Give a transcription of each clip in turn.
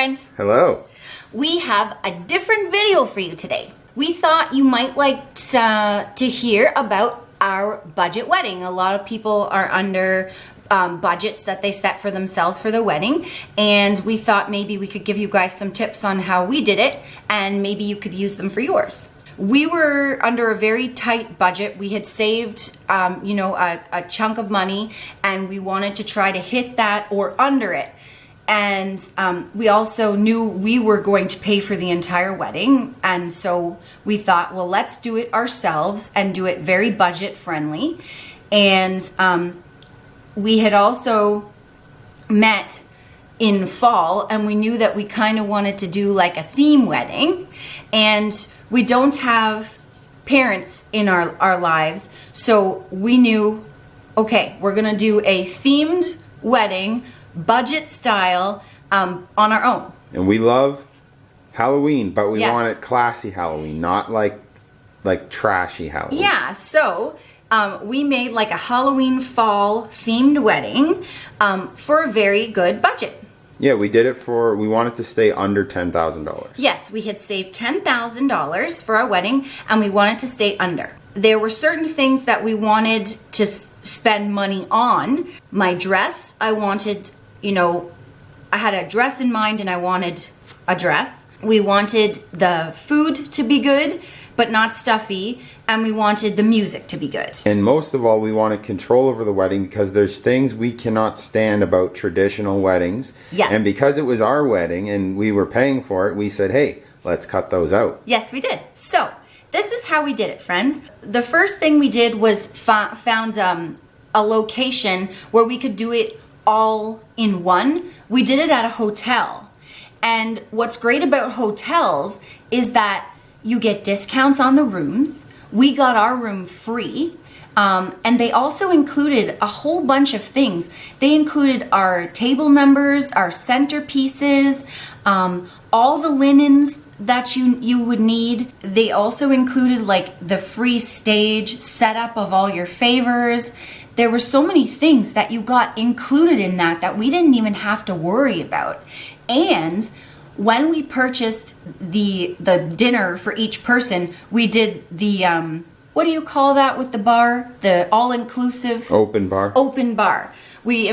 friends. Hello. We have a different video for you today. We thought you might like to hear about our budget wedding. A lot of people are under budgets that they set for themselves for their wedding, and we thought maybe we could give you guys some tips on how we did it, and maybe you could use them for yours. We were under a very tight budget. We had saved, a chunk of money, and we wanted to try to hit that or under it. And we also knew we were going to pay for the entire wedding, and so we thought, well, let's do it ourselves and do it very budget friendly. And we had also met in fall, and we knew that we kind of wanted to do like a theme wedding, and we don't have parents in our lives, so we knew, okay, we're gonna do a themed wedding, budget style, on our own. And we love Halloween, but we Yes. want it classy Halloween, not like trashy Halloween. Yeah, so we made like a Halloween fall themed wedding for a very good budget. Yeah, we did it we wanted to stay under $10,000. Yes, we had saved $10,000 for our wedding, and we wanted to stay under. There were certain things that we wanted to spend money on. My dress, I wanted, I had a dress in mind, and I wanted a dress. We wanted the food to be good, but not stuffy, and we wanted the music to be good. And most of all, we wanted control over the wedding because there's things we cannot stand about traditional weddings. Yes. And because it was our wedding and we were paying for it, we said, hey, let's cut those out. Yes, we did. So this is how we did it, friends. The first thing we did was found a location where we could do it all in one. We did it at a hotel. And what's great about hotels is that you get discounts on the rooms. We got our room free. And they also included a whole bunch of things. They included our table numbers, our centerpieces, all the linens that you would need. They also included like the free stage setup of all your favors. There were so many things that you got included in that we didn't even have to worry about. And when we purchased the dinner for each person, we did the, what do you call that with the bar? The all-inclusive? Open bar. Open bar. We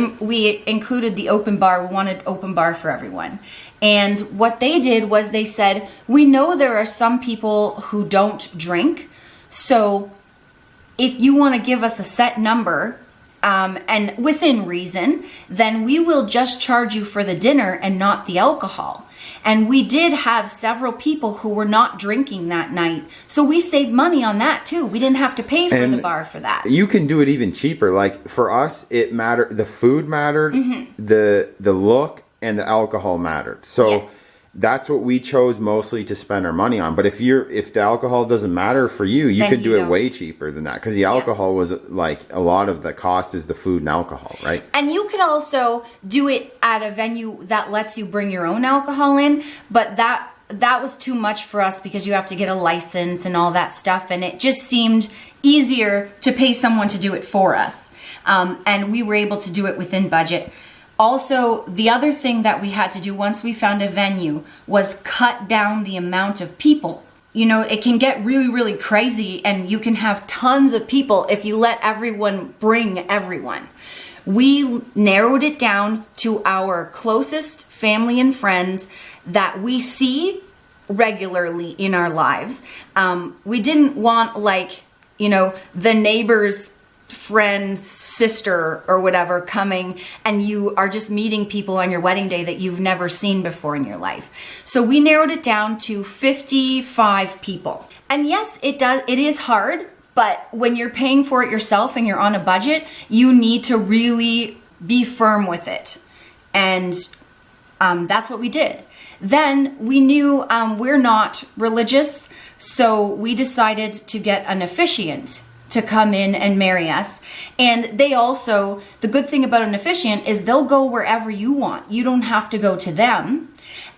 included the open bar. We wanted open bar for everyone. And what they did was they said, we know there are some people who don't drink, so if you want to give us a set number, and within reason, then we will just charge you for the dinner and not the alcohol. And we did have several people who were not drinking that night, so we saved money on that too. We didn't have to pay for the bar for that. You can do it even cheaper. Like for us, it mattered. The food mattered, the look, and the alcohol mattered. So Yes. that's what we chose mostly to spend our money on. But if the alcohol doesn't matter for you, you Then could do you it don't. way cheaper than that, because the alcohol was like a lot of the cost is the food and alcohol, right? And you could also do it at a venue that lets you bring your own alcohol in, but that was too much for us because you have to get a license and all that stuff, and it just seemed easier to pay someone to do it for us. And we were able to do it within budget. Also, the other thing that we had to do once we found a venue was cut down the amount of people. It can get really, really crazy, and you can have tons of people if you let everyone bring everyone. We narrowed it down to our closest family and friends that we see regularly in our lives. We didn't want the neighbor's friend, sister, or whatever coming, and you are just meeting people on your wedding day that you've never seen before in your life. So we narrowed it down to 55 people. And yes, it is hard, but when you're paying for it yourself and you're on a budget, you need to really be firm with it. And that's what we did. Then we knew we're not religious, so we decided to get an officiant to come in and marry us. And they also, the good thing about an officiant is they'll go wherever you want. You don't have to go to them.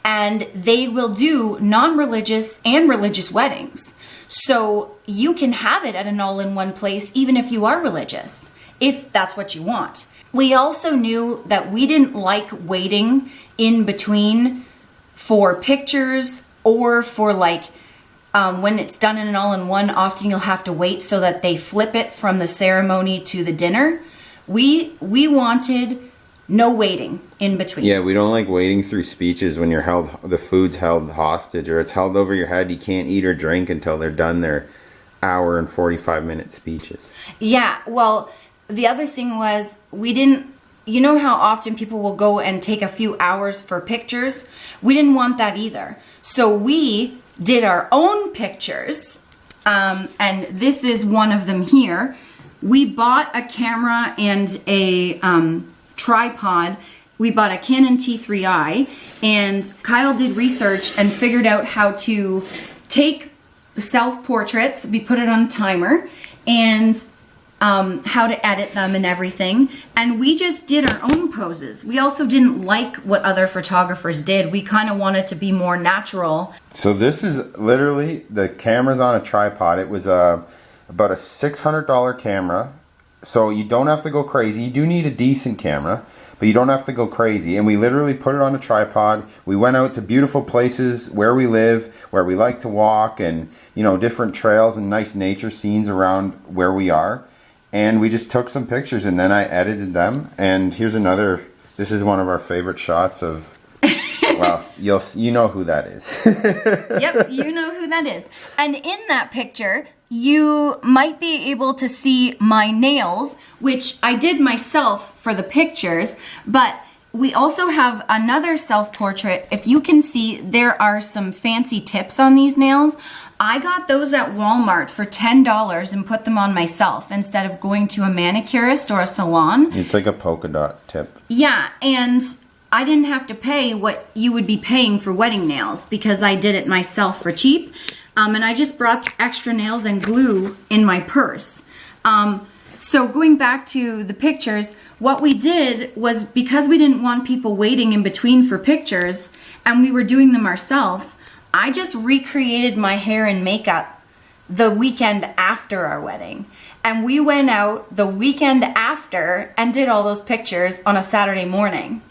And they will do non-religious and religious weddings. So you can have it at an all-in-one place even if you are religious, if that's what you want. We also knew that we didn't like waiting in between for pictures or for like when it's done in an all-in-one, often you'll have to wait so that they flip it from the ceremony to the dinner. We wanted no waiting in between. Yeah, we don't like waiting through speeches when you're the food's held hostage or it's held over your head. You can't eat or drink until they're done their hour and 45-minute speeches. Yeah, well, the other thing was you know how often people will go and take a few hours for pictures? We didn't want that either. So we did our own pictures, and this is one of them here. We bought a camera and a tripod. We bought a Canon T3i, and Kyle did research and figured out how to take self-portraits. We put it on a timer, and how to edit them and everything. And we just did our own poses. We also didn't like what other photographers did. We kind of wanted to be more natural. So this is literally, the camera's on a tripod. It was about a $600 camera. So you don't have to go crazy. You do need a decent camera, but you don't have to go crazy. And we literally put it on a tripod. We went out to beautiful places where we live, where we like to walk, and different trails and nice nature scenes around where we are. And we just took some pictures, and then I edited them. And here's another. This is one of our favorite shots of. Well, you know who that is. Yep, you know who that is. And in that picture, you might be able to see my nails, which I did myself for the pictures. But we also have another self-portrait. If you can see, there are some fancy tips on these nails. I got those at Walmart for $10 and put them on myself instead of going to a manicurist or a salon. It's like a polka dot tip. Yeah, and I didn't have to pay what you would be paying for wedding nails because I did it myself for cheap. And I just brought extra nails and glue in my purse. So going back to the pictures, what we did was, because we didn't want people waiting in between for pictures and we were doing them ourselves, I just recreated my hair and makeup the weekend after our wedding. And we went out the weekend after and did all those pictures on a Saturday morning.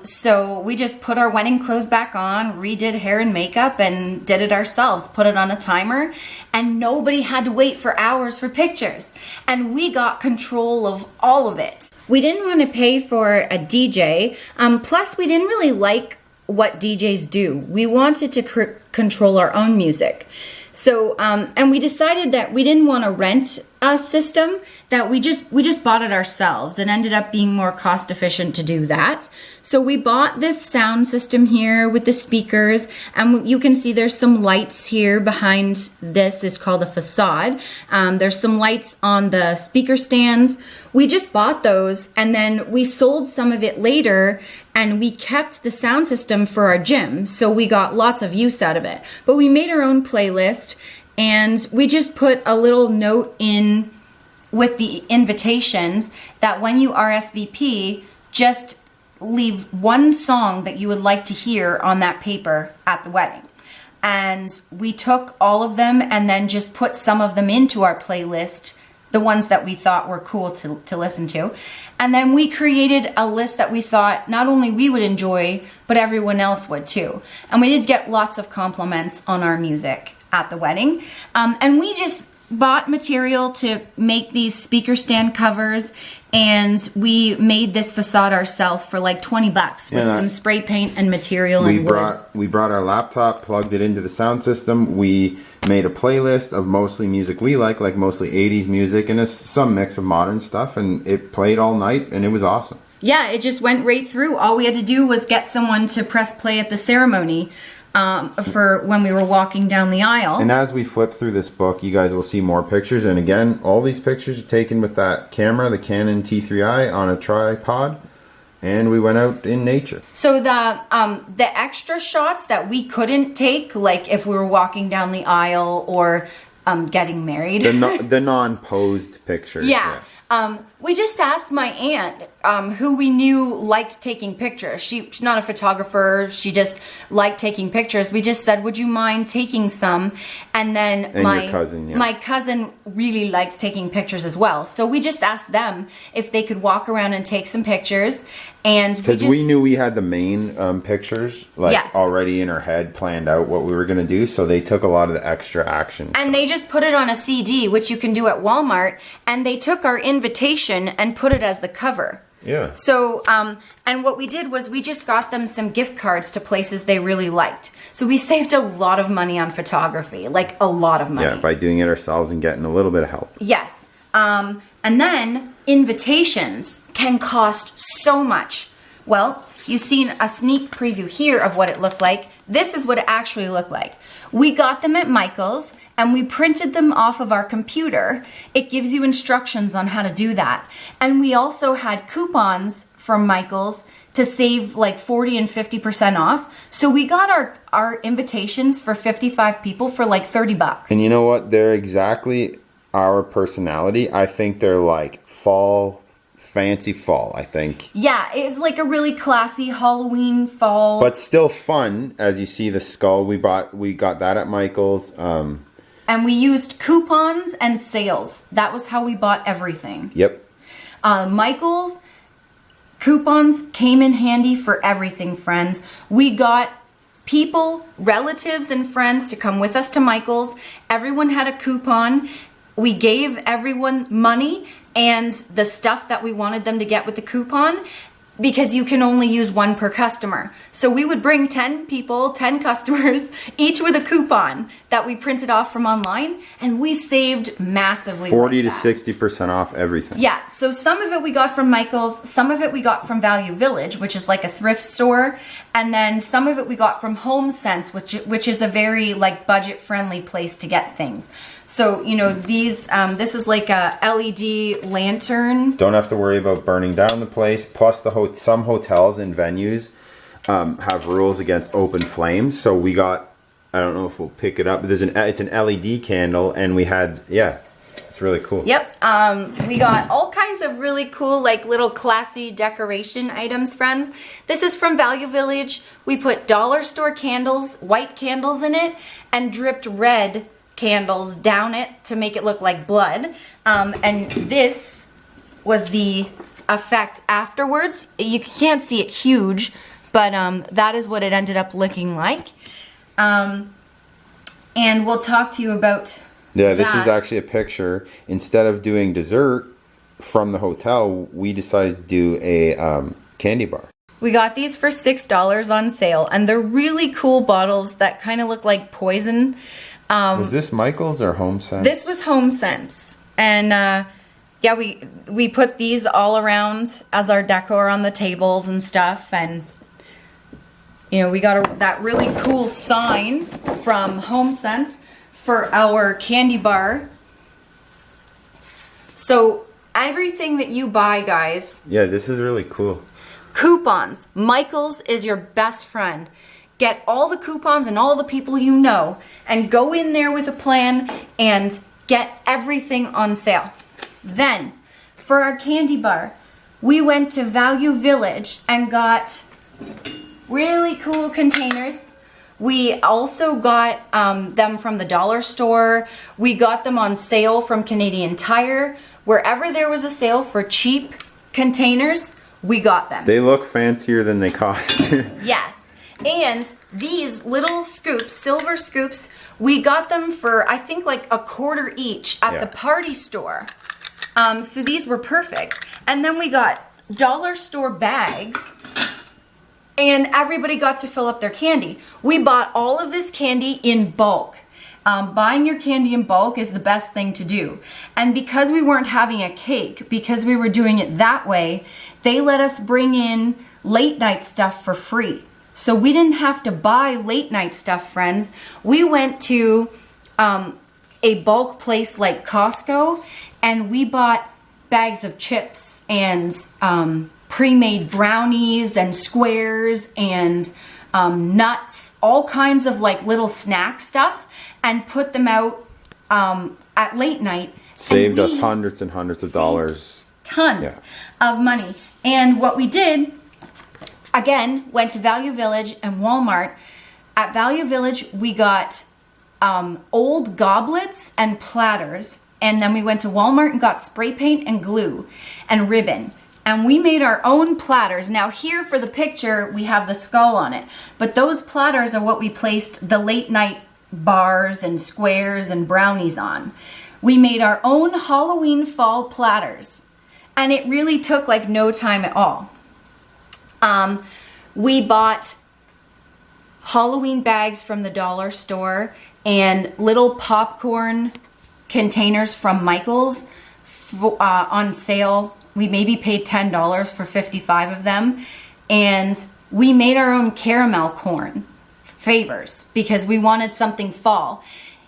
So we just put our wedding clothes back on, redid hair and makeup, and did it ourselves, put it on a timer, and nobody had to wait for hours for pictures. And we got control of all of it. We didn't want to pay for a DJ, plus we didn't really like what DJs do. We wanted to control our own music. So, and we decided that we didn't want to rent a system, that we just bought it ourselves. It ended up being more cost efficient to do that. So we bought this sound system here with the speakers, and you can see there's some lights here behind this. Is called a facade. There's some lights on the speaker stands. We just bought those, and then we sold some of it later, and we kept the sound system for our gym, so we got lots of use out of it. But we made our own playlist, and we just put a little note in with the invitations that when you RSVP, just leave one song that you would like to hear on that paper at the wedding. And we took all of them and then just put some of them into our playlist, the ones that we thought were cool to listen to. And then we created a list that we thought not only we would enjoy, but everyone else would too. And we did get lots of compliments on our music at the wedding. And we just bought material to make these speaker stand covers, and we made this facade ourselves for like 20 bucks with some spray paint and material and wood. We brought our laptop, plugged it into the sound system. We made a playlist of mostly music we like mostly 80s music and some mix of modern stuff, and it played all night, and it was awesome. Yeah, it just went right through. All we had to do was get someone to press play at the ceremony for when we were walking down the aisle. And as we flip through this book, you guys will see more pictures. And again, all these pictures are taken with that camera, the Canon T3i, on a tripod. And we went out in nature. So the extra shots that we couldn't take, like if we were walking down the aisle or getting married. The non-posed pictures. Yeah. We just asked my aunt, who we knew liked taking pictures. She's not a photographer. She just liked taking pictures. We just said, would you mind taking some? And then your cousin, yeah. My cousin really likes taking pictures as well. So we just asked them if they could walk around and take some pictures. And because we knew we had the main pictures like Yes. already in our head, planned out what we were going to do, so they took a lot of the extra action. And they just put it on a CD, which you can do at Walmart, and they took our invitation and put it as the cover. Yeah. So, and what we did was we just got them some gift cards to places they really liked. So we saved a lot of money on photography, like a lot of money. Yeah, by doing it ourselves and getting a little bit of help. Yes. And then invitations can cost so much. Well, you've seen a sneak preview here of what it looked like. This is what it actually looked like. We got them at Michael's and we printed them off of our computer. It gives you instructions on how to do that. And we also had coupons from Michael's to save like 40 and 50% off. So we got our invitations for 55 people for like 30 bucks. And you know what? They're exactly our personality. I think they're like fall, fancy fall, I think. Yeah, it's like a really classy Halloween fall. But still fun, as you see the skull we got that at Michael's. And we used coupons and sales. That was how we bought everything. Yep. Michael's coupons came in handy for everything, friends. We got people, relatives, and friends to come with us to Michael's. Everyone had a coupon. We gave everyone money and the stuff that we wanted them to get with the coupon, because you can only use one per customer. So we would bring 10 people, 10 customers, each with a coupon that we printed off from online, and we saved massively. 40 like to that. 60% off everything. Yeah, so some of it we got from Michael's, some of it we got from Value Village, which is like a thrift store, and then some of it we got from HomeSense, which is a very like budget-friendly place to get things. So, you know, these, this is like a LED lantern. Don't have to worry about burning down the place. Plus, some hotels and venues have rules against open flames. So we got, I don't know if we'll pick it up, but it's an LED candle, and we had, yeah, it's really cool. Yep, we got all kinds of really cool, like little classy decoration items, friends. This is from Value Village. We put dollar store candles, white candles in it, and dripped red candles down it to make it look like blood. And this was the effect afterwards. You can't see it huge, but that is what it ended up looking like. And we'll talk to you about Yeah, this is actually a picture. Instead of doing dessert from the hotel, we decided to do a candy bar. We got these for $6 on sale, and they're really cool bottles that kind of look like poison. Was this Michael's or HomeSense? This was HomeSense. And yeah, we put these all around as our decor on the tables and stuff. And you know, we got that really cool sign from HomeSense for our candy bar. So everything that you buy, guys. Yeah, this is really cool. Coupons. Michael's is your best friend. Get all the coupons and all the people you know, and go in there with a plan and get everything on sale. Then, for our candy bar, we went to Value Village and got really cool containers. We also got them from the dollar store. We got them on sale from Canadian Tire. Wherever there was a sale for cheap containers, we got them. They look fancier than they cost. Yes. And these little scoops, silver scoops, we got them for, I think, like a quarter each at the party store. So these were perfect. And then we got dollar store bags, and everybody got to fill up their candy. We bought all of this candy in bulk. Buying your candy in bulk is the best thing to do. And because we weren't having a cake, because we were doing it that way, they let us bring in late night stuff for free. So we didn't have to buy late night stuff, friends. We went to a bulk place like Costco, and we bought bags of chips and pre-made brownies and squares and nuts, all kinds of like little snack stuff, and put them out at late night. Saved us hundreds and hundreds of dollars. Tons of money. And what we did, again, went to Value Village and Walmart. At Value Village, we got old goblets and platters. And then we went to Walmart and got spray paint and glue and ribbon. and we made our own platters. Now here for the picture, we have the skull on it, but those platters are what we placed the late night bars and squares and brownies on. We made our own Halloween fall platters, and it really took like no time at all. We bought Halloween bags from the dollar store and little popcorn containers from Michael's on sale. We maybe paid $10 for 55 of them, and we made our own caramel corn favors because we wanted something fall.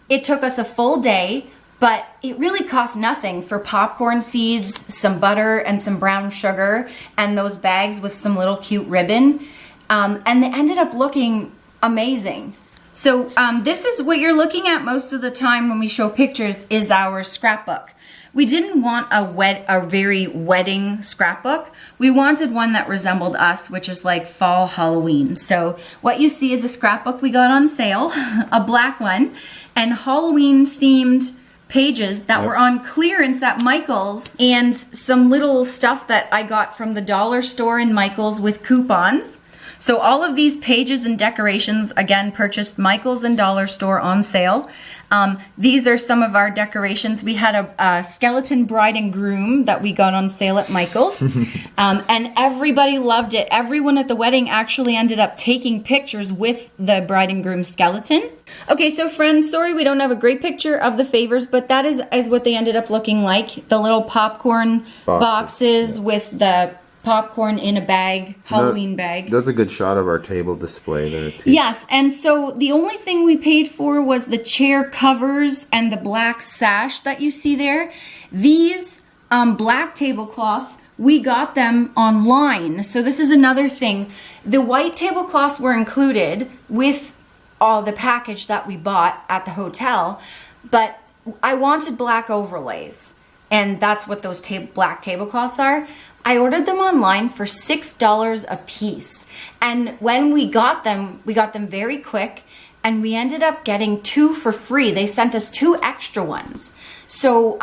It took us a full day, but it really cost nothing for popcorn seeds, some butter, and some brown sugar, and those bags with some little cute ribbon. And they ended up looking amazing. So this is what you're looking at most of the time when we show pictures is our scrapbook. We didn't want a very wedding scrapbook. We wanted one that resembled us, which is like fall Halloween. So what you see is a scrapbook we got on sale, a black one, and Halloween themed pages that were on clearance at Michael's, and some little stuff that I got from the dollar store in Michael's with coupons. So all of these pages and decorations, again, purchased Michael's and dollar store on sale. These are some of our decorations. We had a skeleton bride and groom that we got on sale at Michael's. And everybody loved it. Everyone at the wedding actually ended up taking pictures with the bride and groom skeleton. Okay, so friends, sorry we don't have a great picture of the favors, but that is what they ended up looking like. The little popcorn boxes with the popcorn in a bag, Halloween bag. That's a good shot of our table display there too. Yes, and so the only thing we paid for was the chair covers and the black sash that you see there. These black tablecloths, we got them online. So this is another thing. The white tablecloths were included with all the package that we bought at the hotel, but I wanted black overlays, and that's what those black tablecloths are. I ordered them online for $6 a piece. And when we got them very quick, and we ended up getting 2 for free. They sent us 2 extra ones. So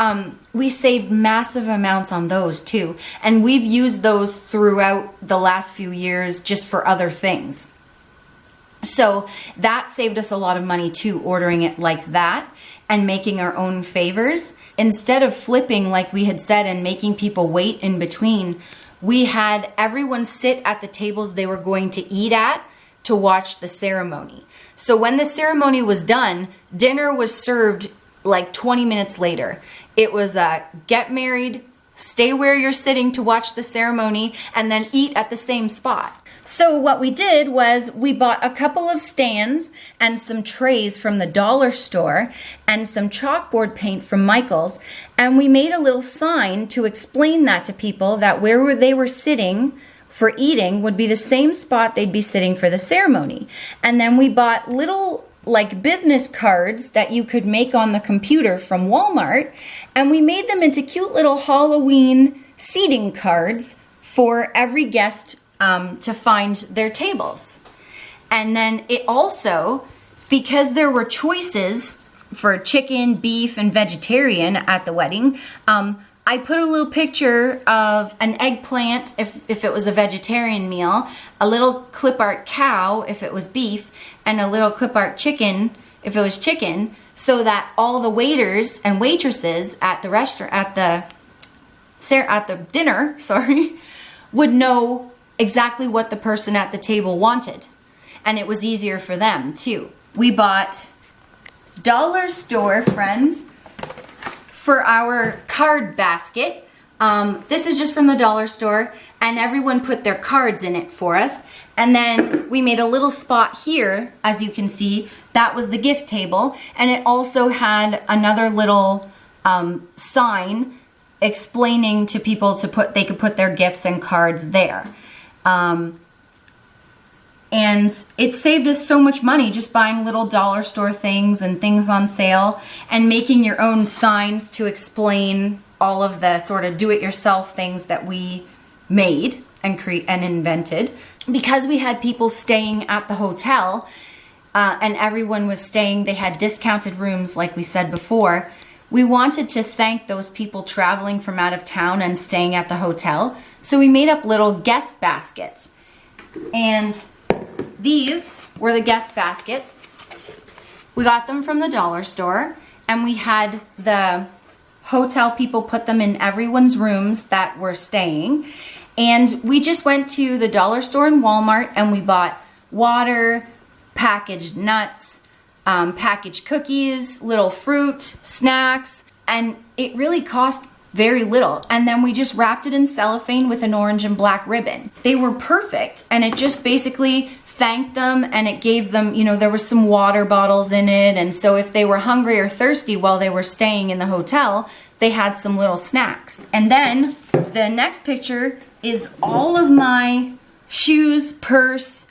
we saved massive amounts on those too. And we've used those throughout the last few years just for other things. So that saved us a lot of money too, ordering it like that and making our own favors. Instead of flipping like we had said and making people wait in between, we had everyone sit at the tables they were going to eat at to watch the ceremony. So when the ceremony was done, dinner was served like 20 minutes later. It was get married, stay where you're sitting to watch the ceremony, and then eat at the same spot. So what we did was we bought a couple of stands and some trays from the dollar store and some chalkboard paint from Michael's, and we made a little sign to explain that to people, that where they were sitting for eating would be the same spot they'd be sitting for the ceremony. And then we bought little like business cards that you could make on the computer from Walmart, and we made them into cute little Halloween seating cards for every guest to find their tables. And then it also, because there were choices for chicken, beef, and vegetarian at the wedding, I put a little picture of an eggplant if it was a vegetarian meal, a little clip art cow if it was beef, and a little clip art chicken if it was chicken, so that all the waiters and waitresses at the restaurant, at the dinner, would know exactly what the person at the table wanted. And it was easier for them too. We bought dollar store, friends, for our card basket. This is just from the dollar store, and everyone put their cards in it for us. And then we made a little spot here, as you can see, that was the gift table. And it also had another little sign explaining to people they could put their gifts and cards there. And it saved us so much money just buying little dollar store things and things on sale and making your own signs to explain all of the sort of do-it-yourself things that we made and invented. Because we had people staying at the hotel and everyone was staying, they had discounted rooms like we said before, we wanted to thank those people traveling from out of town and staying at the hotel. So we made up little guest baskets. And these were the guest baskets. We got them from the dollar store, and we had the hotel people put them in everyone's rooms that were staying. And we just went to the dollar store and Walmart, and we bought water, packaged nuts, packaged cookies, little fruit, snacks, and it really cost very little. And then we just wrapped it in cellophane with an orange and black ribbon. They were perfect, and it just basically thanked them, and it gave them, you know, there was some water bottles in it, and so if they were hungry or thirsty while they were staying in the hotel, they had some little snacks. And then the next picture is all of my shoes, purse,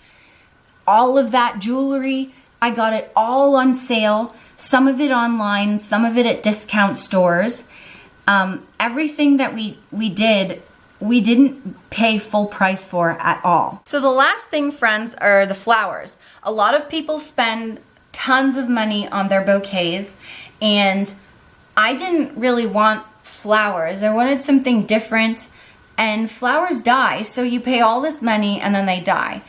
all of that jewelry. I got it all on sale, some of it online, some of it at discount stores. Everything that we did, we didn't pay full price for at all. So the last thing, friends, are the flowers. A lot of people spend tons of money on their bouquets, and I didn't really want flowers. I wanted something different, and flowers die, so you pay all this money and then they die.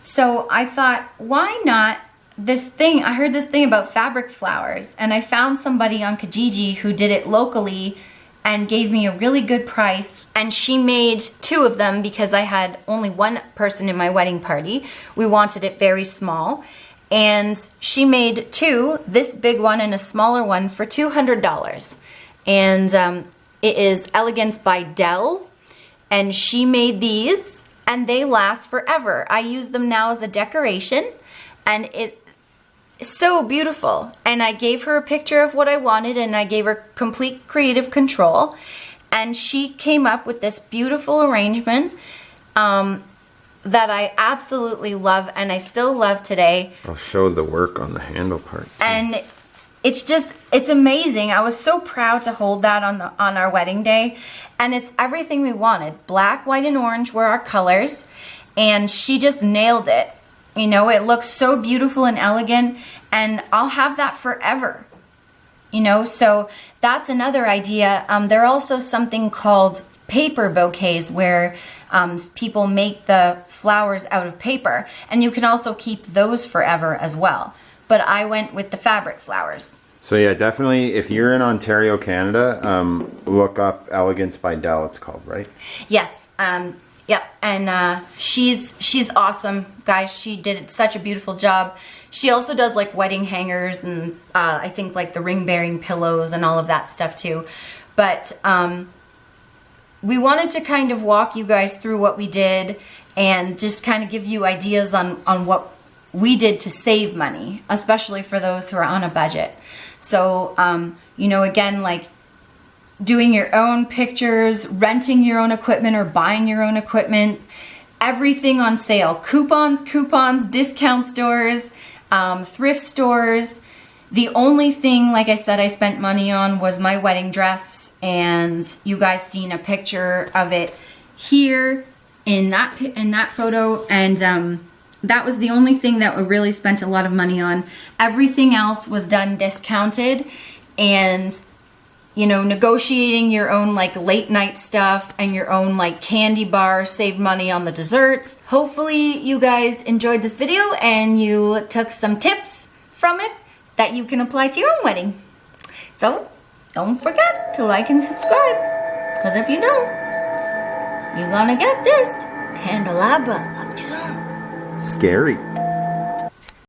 So I thought, why not this thing? I heard this thing about fabric flowers, and I found somebody on Kijiji who did it locally and gave me a really good price, and she made 2 of them because I had only 1 person in my wedding party. We wanted it very small, and she made 2, this big one and a smaller one, for $200. And it is Elegance by Dell, and she made these, and they last forever. I use them now as a decoration, and it's so beautiful. And I gave her a picture of what I wanted, and I gave her complete creative control, and she came up with this beautiful arrangement that I absolutely love, and I still love today. I'll show the work on the handle part too. And it's amazing. I was so proud to hold that on our wedding day, and it's everything we wanted. Black, white, and orange were our colors, and she just nailed it. You know, it looks so beautiful and elegant, and I'll have that forever. You know, so that's another idea. There are also something called paper bouquets where people make the flowers out of paper, and you can also keep those forever as well. But I went with the fabric flowers. So yeah, definitely, if you're in Ontario, Canada, look up Elegance by Dell, it's called, right? Yes. Yep, and she's awesome, guys. She did such a beautiful job. She also does like wedding hangers and I think like the ring-bearing pillows and all of that stuff too. But we wanted to kind of walk you guys through what we did and just kind of give you ideas on what we did to save money, especially for those who are on a budget. So, you know, again, like, doing your own pictures, renting your own equipment or buying your own equipment, everything on sale. Coupons, discount stores, thrift stores. The only thing, like I said, I spent money on was my wedding dress, and you guys seen a picture of it here in that photo, and that was the only thing that we really spent a lot of money on. Everything else was done discounted, and you know, negotiating your own like late night stuff and your own like candy bar, save money on the desserts. Hopefully you guys enjoyed this video and you took some tips from it that you can apply to your own wedding. So don't forget to like and subscribe, because if you don't, you're gonna get this candelabra of doom. Scary.